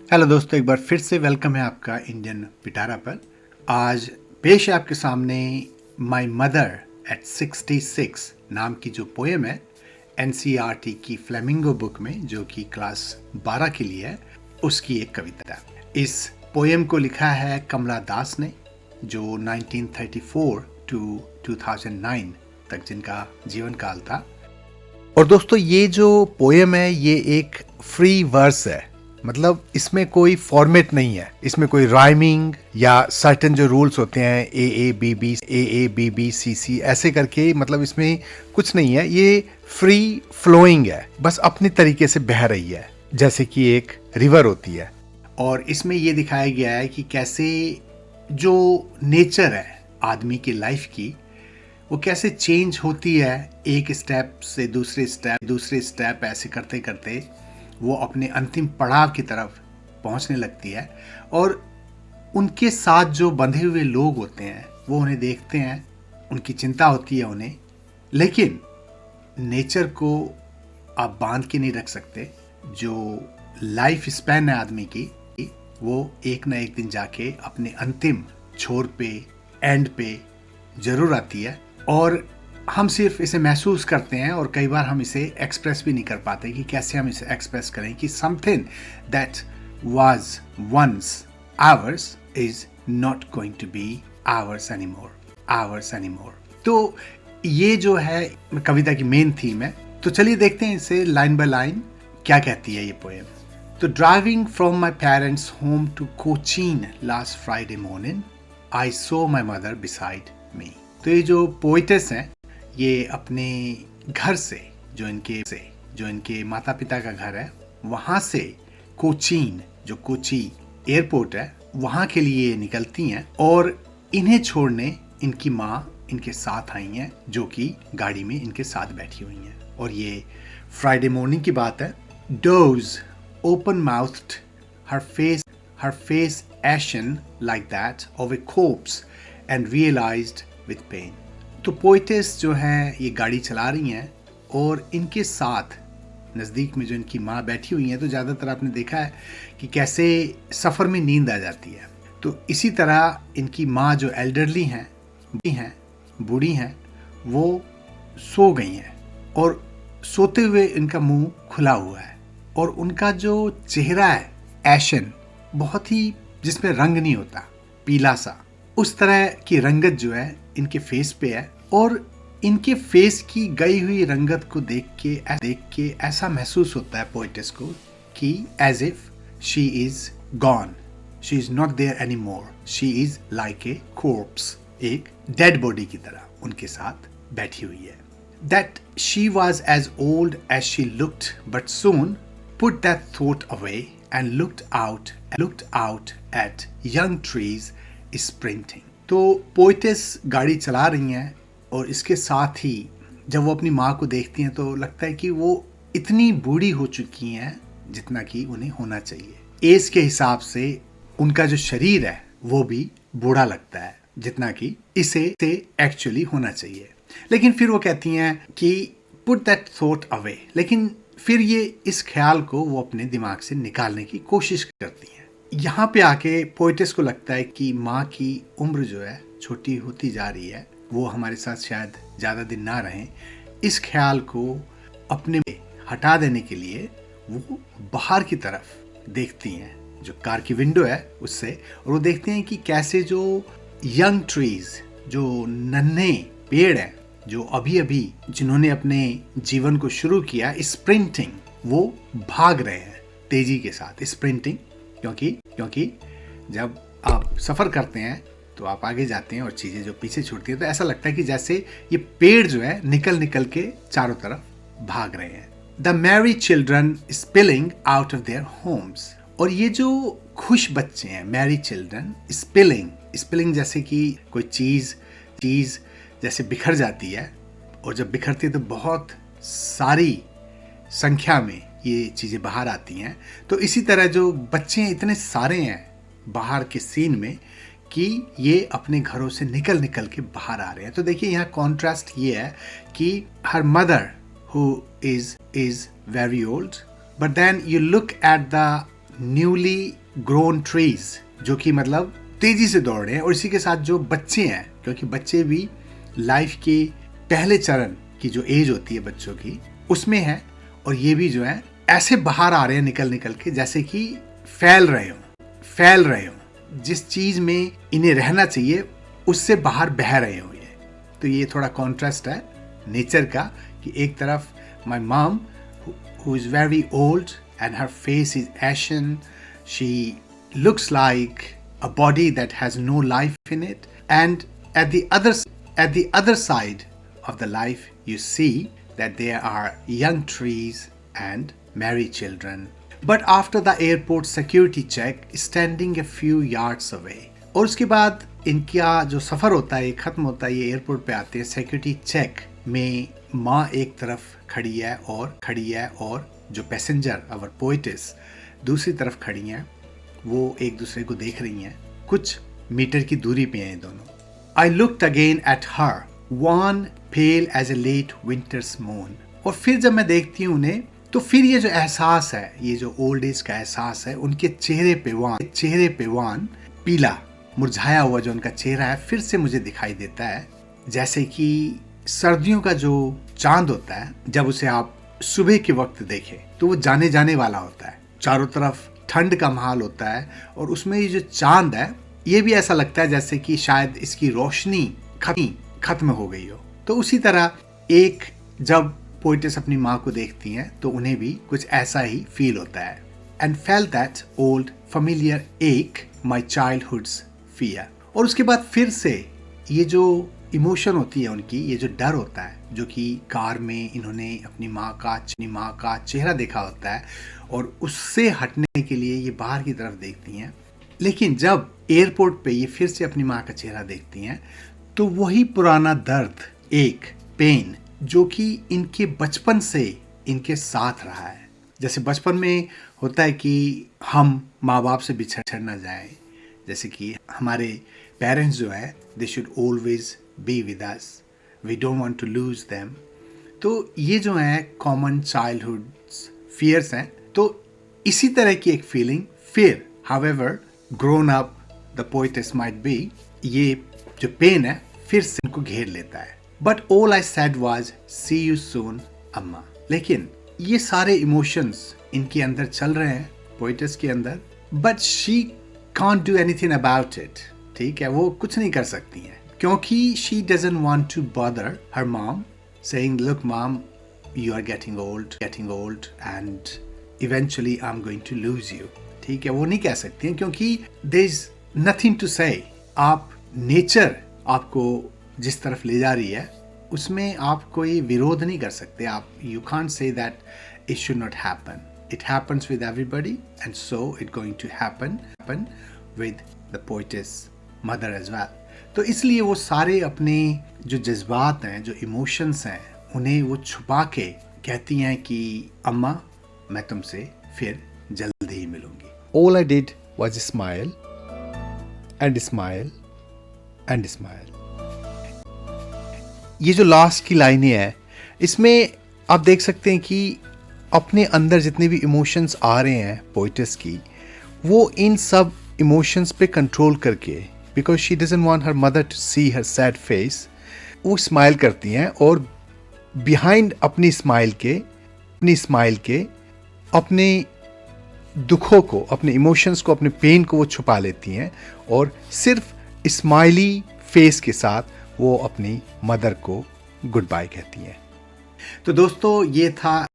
Hello दोस्तों, एक बार फिर से वेलकम है आपका इंडियन पिटारा पर। आज पेश है आपके सामने माय मदर एट 66 नाम की जो पोएम है एनसीईआरटी की फ्लेमिंगो बुक में, जो कि क्लास 12 के लिए है, उसकी एक कविता। इस पोएम को लिखा है कमला दास ने, जो 1934 टू 2009 तक जिनका जीवन काल था। और दोस्तों, ये जो पोएम है ये एक फ्री वर्स है, मतलब इसमें कोई फॉर्मेट नहीं है, इसमें कोई राइमिंग या सर्टेन जो रूल्स होते हैं ए बी बी सी सी ऐसे करके, मतलब इसमें कुछ नहीं है। ये फ्री फ्लोइंग है, बस अपने तरीके से बह रही है जैसे कि एक रिवर होती है। और इसमें ये दिखाया गया है कि कैसे जो नेचर है आदमी की लाइफ की, वो कैसे चेंज होती है, एक स्टेप से दूसरे स्टेप ऐसे करते करते वो अपने अंतिम पड़ाव की तरफ पहुंचने लगती है। और उनके साथ जो बंधे हुए लोग होते हैं वो उन्हें देखते हैं, उनकी चिंता होती है उन्हें, लेकिन नेचर को आप बांध के नहीं रख सकते। जो लाइफ स्पैन है आदमी की, वो एक ना एक दिन जाके अपने अंतिम छोर पे, एंड पे जरूर आती है। और हम सिर्फ इसे महसूस करते हैं और कई बार हम इसे एक्सप्रेस भी नहीं कर पाते कि कैसे हम इसे एक्सप्रेस करें कि something that was once ours is not going to be ours anymore. तो ये जो है कविता की मेन थीम है। तो चलिए देखते हैं इसे लाइन बाय लाइन क्या कहती है ये पोएम। तो driving from my parents home to Cochin last Friday morning I saw my mother beside me. तो ये जो पोइटेस हैं ये अपने घर से, जो इनके माता पिता का घर है, वहाँ से कोचीन, जो कोची एयरपोर्ट है, वहाँ के लिए निकलती हैं। और इन्हें छोड़ने इनकी माँ इनके साथ आई हैं, जो कि गाड़ी में इनके साथ बैठी हुई हैं। और ये फ्राइडे मॉर्निंग की बात है। Those open mouthed, her face ashen like that of a corpse and realized with pain। तो पोइटेस जो है ये गाड़ी चला रही हैं और इनके साथ नज़दीक में जो इनकी माँ बैठी हुई हैं। तो ज़्यादातर आपने देखा है कि कैसे सफ़र में नींद आ जाती है। तो इसी तरह इनकी माँ जो एल्डरली हैं, बूढ़ी हैं, वो सो गई हैं और सोते हुए इनका मुंह खुला हुआ है। और उनका जो चेहरा है एशन, बहुत ही, जिसमें रंग नहीं होता, पीला सा, उस तरह की रंगत जो है इनके फेस पे है। और इनके फेस की गई हुई रंगत को देख के ऐसा महसूस होता है पोइटेस को कि as if she is gone, she is not there any more, she is like a corpse, एक डेड बॉडी की तरह उनके साथ बैठी हुई है। That she was as old as she looked but soon put that thought away and looked out at young trees sprinting। तो poetess गाड़ी चला रही हैं और इसके साथ ही जब वो अपनी माँ को देखती हैं तो लगता है कि वो इतनी बूढ़ी हो चुकी हैं जितना कि उन्हें होना चाहिए। एज के हिसाब से उनका जो शरीर है वो भी बूढ़ा लगता है जितना कि इसे एक्चुअली होना चाहिए। लेकिन फिर वो कहती हैं कि put that thought away, लेकिन फिर ये इस ख्याल को वो अपने दिमाग से निकालने की कोशिश करती हैं। यहाँ पे आके पोइटेस को लगता है कि माँ की उम्र जो है छोटी होती जा रही है, वो हमारे साथ शायद ज़्यादा दिन ना रहें। इस ख्याल को अपने हटा देने के लिए वो बाहर की तरफ देखती हैं, जो कार की विंडो है उससे, और वो देखते हैं कि कैसे जो यंग ट्रीज, जो नन्हे पेड़ हैं, जो अभी अभी जिन्होंने अपने जीवन को शुरू किया, स्प्रिंटिंग, वो भाग रहे हैं तेजी के साथ। स्प्रिंटिंग क्योंकि जब आप सफर करते हैं तो आप आगे जाते हैं और चीजें जो पीछे छूटती हैं, तो ऐसा लगता है कि जैसे ये पेड़ जो है निकल के चारों तरफ भाग रहे हैं। The Mary children spilling out of their homes. और ये जो खुश बच्चे हैं, मैरी चिल्ड्रन, स्पिलिंग जैसे कि कोई चीज जैसे बिखर जाती है, और जब बिखरती है तो बहुत सारी संख्या में ये चीज़ें बाहर आती हैं। तो इसी तरह जो बच्चे इतने सारे हैं बाहर के सीन में कि ये अपने घरों से निकल के बाहर आ रहे हैं। तो देखिए यहाँ कॉन्ट्रास्ट ये है कि her mother who is very old, but then you look at the newly grown trees, जो कि मतलब तेजी से दौड़ रहे हैं, और इसी के साथ जो बच्चे हैं, क्योंकि बच्चे भी लाइफ के पहले चरण की जो एज होती है बच्चों की उसमें है, और ये भी जो है ऐसे बाहर आ रहे हैं निकल निकल के जैसे कि फैल रहे हो, जिस चीज में इन्हें रहना चाहिए उससे बाहर बह रहे हो ये। तो ये थोड़ा कॉन्ट्रास्ट है नेचर का, कि एक तरफ my mom who is very old and her face is ashen, she looks like a body that has no life in it, and at the other side of the life you see that there are young trees and married children, but after the airport security check standing a few yards away। और उसके बाद इनका जो सफ़र होता है ये ख़त्म होता है, ये एयरपोर्ट पे आते हैं, सिक्योरिटी चेक में माँ एक तरफ खड़ी है और जो पैसेंजर अवर पोएटिस दूसरी तरफ खड़ी हैं, वो एक दूसरे को देख रही हैं, कुछ मीटर की दूरी पे हैं दोनों। I looked again at her, wan pale as a late winter's moon. और फिर जब मैं देखती हूँ उन्हें, तो फिर ये जो एहसास है, ये जो ओल्ड एज का एहसास है, उनके चेहरे पे वान पीला मुरझाया हुआ जो उनका चेहरा है फिर से मुझे दिखाई देता है, जैसे कि सर्दियों का जो चांद होता है, जब उसे आप सुबह के वक्त देखें तो वो जाने वाला होता है, चारों तरफ ठंड का माहौल होता है, और उसमें ये जो चांद है ये भी ऐसा लगता है जैसे कि शायद इसकी रोशनी खत्म हो गई हो। तो उसी तरह एक जब पोएटिस अपनी माँ को देखती हैं तो उन्हें भी कुछ ऐसा ही फील होता है। And felt that old familiar एक माई चाइल्डहुड्स फियर। और उसके बाद फिर से ये जो इमोशन होती है उनकी, ये जो डर होता है, जो कि कार में इन्होंने अपनी माँ का चेहरा देखा होता है और उससे हटने के लिए ये बाहर की तरफ देखती हैं, लेकिन जब एयरपोर्ट पे ये फिर से अपनी माँ का चेहरा देखती हैं तो वही पुराना दर्द, एक पेन जो कि इनके बचपन से इनके साथ रहा है। जैसे बचपन में होता है कि हम माँ बाप से बिछड़ ना जाएं, जैसे कि हमारे पेरेंट्स जो है they should always be with us, we don't want to lose them. तो ये जो है कॉमन चाइल्डहुड फियर्स हैं। तो इसी तरह की एक फीलिंग फिर however grown up the poet's might be, ये जो पेन है फिर से इनको घेर लेता है। But all I said was see you soon Amma. लेकिन ये सारे इमोशंस इनके अंदर चल रहे हैं पोएटिस के अंदर, but she can't do anything about it. ठीक है, वो कुछ नहीं कर सकती हैं क्योंकि she doesn't want to bother her mom saying look mom you are getting old and eventually I am going to lose you. ठीक है, वो नहीं कह सकती हैं क्योंकि देयर इज नथिंग टू से। आप नेचर आपको जिस तरफ ले जा रही है उसमें आप कोई विरोध नहीं कर सकते। आप you can't say that it should not happen, it happens with everybody and so it going to happen with the poetess mother as well। तो इसलिए वो सारे अपने जो जज्बात हैं, जो इमोशंस हैं, उन्हें वो छुपा के कहती हैं कि अम्मा मैं तुमसे फिर जल्द ही मिलूंगी। All I did was smile and smile and smile। ये जो लास्ट की लाइनें हैं इसमें आप देख सकते हैं कि अपने अंदर जितने भी इमोशंस आ रहे हैं पोएटिस की, वो इन सब इमोशंस पे कंट्रोल करके, because she doesn't want her mother to see her sad face, वो स्माइल करती हैं और बिहाइंड अपनी स्माइल के अपने दुखों को, अपने इमोशंस को, अपने पेन को वो छुपा लेती हैं और सिर्फ स्माइली फेस के साथ वो अपनी मदर को गुड बाय कहती हैं। तो दोस्तों ये था